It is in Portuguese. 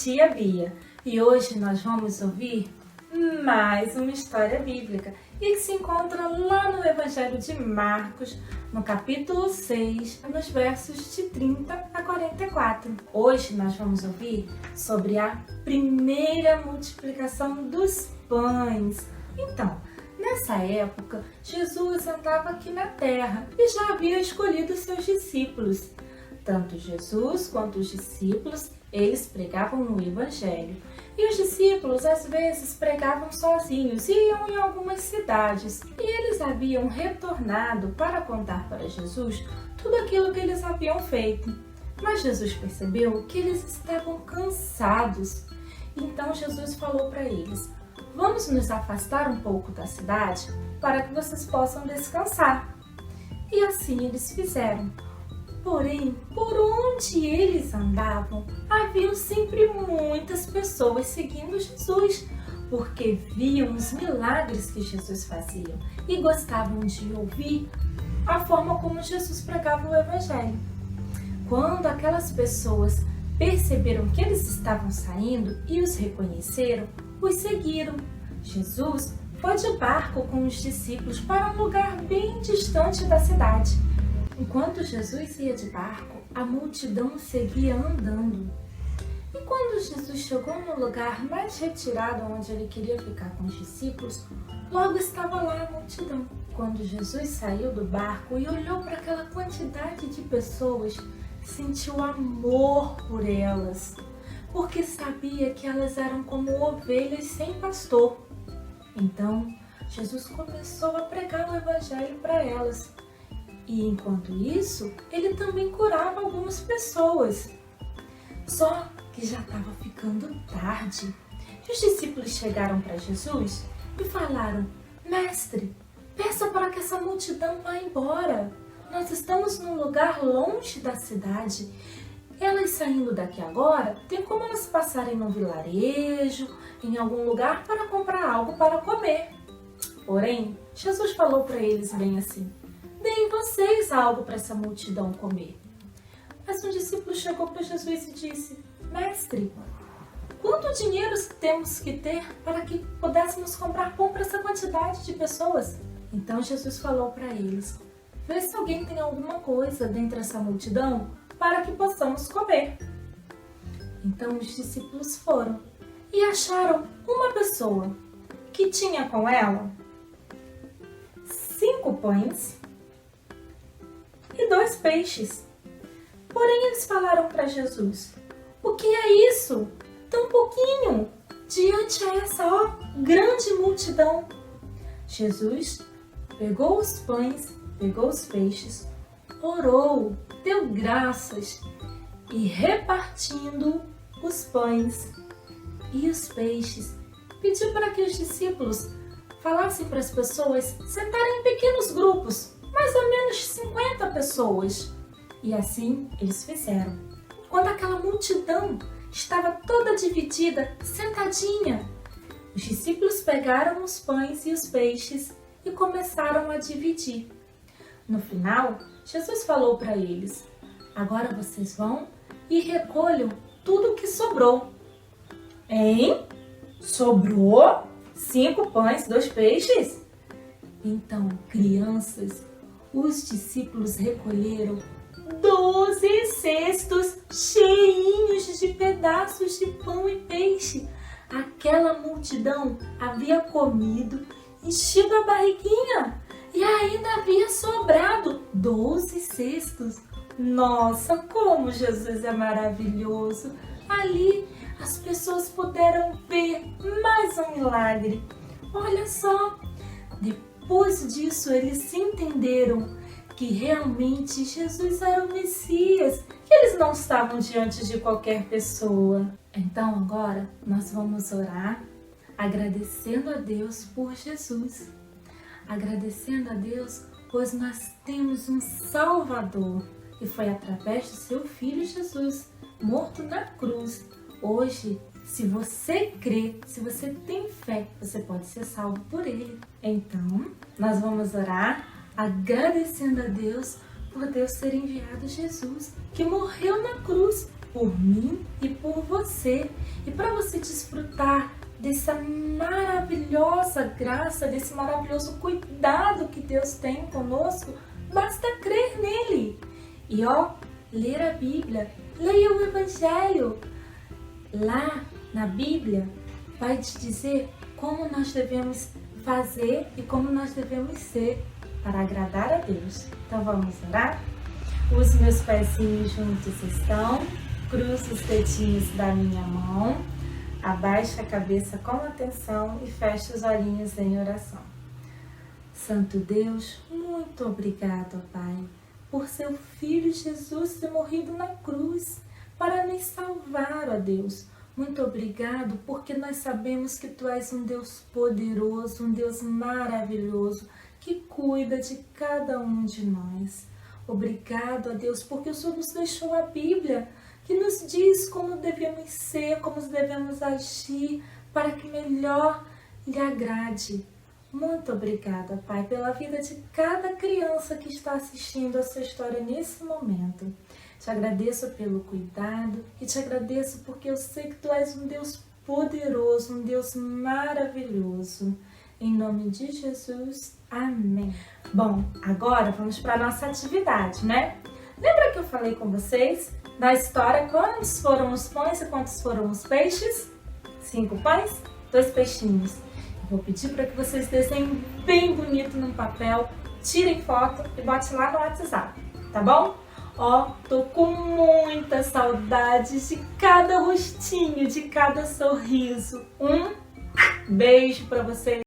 tia Bia e hoje nós vamos ouvir mais uma história bíblica e que se encontra lá no Evangelho de Marcos, no capítulo 6, nos versos de 30 a 44. Hoje nós vamos ouvir sobre a primeira multiplicação dos pães. Então, nessa época, Jesus andava aqui na terra e já havia escolhido seus discípulos. Tanto Jesus quanto os discípulos, eles pregavam no Evangelho. E os discípulos, às vezes, pregavam sozinhos e iam em algumas cidades. E eles haviam retornado para contar para Jesus tudo aquilo que eles haviam feito. Mas Jesus percebeu que eles estavam cansados. Então Jesus falou para eles: vamos nos afastar um pouco da cidade para que vocês possam descansar. E assim eles fizeram. Porém, por onde eles andavam, haviam sempre muitas pessoas seguindo Jesus, porque viam os milagres que Jesus fazia e gostavam de ouvir a forma como Jesus pregava o Evangelho. Quando aquelas pessoas perceberam que eles estavam saindo e os reconheceram, os seguiram. Jesus foi de barco com os discípulos para um lugar bem distante da cidade. Enquanto Jesus ia de barco, a multidão seguia andando. E quando Jesus chegou no lugar mais retirado onde ele queria ficar com os discípulos, logo estava lá a multidão. Quando Jesus saiu do barco e olhou para aquela quantidade de pessoas, sentiu amor por elas, porque sabia que elas eram como ovelhas sem pastor. Então, Jesus começou a pregar o Evangelho para elas. E enquanto isso, ele também curava algumas pessoas. Só que já estava ficando tarde. E os discípulos chegaram para Jesus e falaram: Mestre, peça para que essa multidão vá embora. Nós estamos num lugar longe da cidade. Elas saindo daqui agora, tem como elas passarem num vilarejo, em algum lugar para comprar algo para comer. Porém, Jesus falou para eles bem assim: deem vocês algo para essa multidão comer. Mas um discípulo chegou para Jesus e disse: Mestre, quanto dinheiro temos que ter para que pudéssemos comprar pão para essa quantidade de pessoas? Então Jesus falou para eles: vê se alguém tem alguma coisa dentro dessa multidão para que possamos comer. Então os discípulos foram e acharam uma pessoa que tinha com ela 5 pães e 2 peixes. Porém, eles falaram para Jesus: o que é isso? Tão pouquinho diante a essa grande multidão. Jesus pegou os pães, pegou os peixes, orou, deu graças e, repartindo os pães e os peixes, pediu para que os discípulos falassem para as pessoas sentarem em pequenos grupos, mais ou menos 50 pessoas. E assim eles fizeram. Quando aquela multidão estava toda dividida, sentadinha, os discípulos pegaram os pães e os peixes e começaram a dividir. No final, Jesus falou para eles: agora vocês vão e recolham tudo o que sobrou. Hein? Sobrou 5 pães e 2 peixes? Então, crianças, os discípulos recolheram 12 cestos cheinhos de pedaços de pão e peixe. Aquela multidão havia comido, enchido a barriguinha e ainda havia sobrado 12 cestos. Nossa, como Jesus é maravilhoso! Ali as pessoas puderam ver mais um milagre. Olha só! Depois disso, eles se entenderam que realmente Jesus era o Messias, que eles não estavam diante de qualquer pessoa. Então agora nós vamos orar agradecendo a Deus por Jesus, agradecendo a Deus pois nós temos um Salvador e foi através do seu Filho Jesus, morto na cruz. Hoje, se você crê, se você tem fé, você pode ser salvo por Ele. Então, nós vamos orar agradecendo a Deus por Deus ter enviado Jesus, que morreu na cruz por mim e por você. E para você desfrutar dessa maravilhosa graça, desse maravilhoso cuidado que Deus tem conosco, basta crer nele. E ler a Bíblia, leia o Evangelho. Lá na Bíblia vai te dizer como nós devemos fazer e como nós devemos ser para agradar a Deus. Então vamos orar? Os meus pezinhos juntos estão, cruzo os dedinhos da minha mão, abaixa a cabeça com atenção e fecha os olhinhos em oração. Santo Deus, muito obrigado, Pai, por seu Filho Jesus ter morrido na cruz para nos salvar, ó Deus. Muito obrigado porque nós sabemos que Tu és um Deus poderoso, um Deus maravilhoso, que cuida de cada um de nós. Obrigado, ó Deus, porque o Senhor nos deixou a Bíblia, que nos diz como devemos ser, como devemos agir, para que melhor lhe agrade. Muito obrigada, Pai, pela vida de cada criança que está assistindo essa história nesse momento. Te agradeço pelo cuidado e te agradeço porque eu sei que Tu és um Deus poderoso, um Deus maravilhoso. Em nome de Jesus, amém. Bom, agora vamos para a nossa atividade, né? Lembra que eu falei com vocês na história quantos foram os pães e quantos foram os peixes? 5 pães, 2 peixinhos. Vou pedir para que vocês desenhem bem bonito num papel, tirem foto e botem lá no WhatsApp, tá bom? Tô com muita saudade de cada rostinho, de cada sorriso. Um beijo para vocês.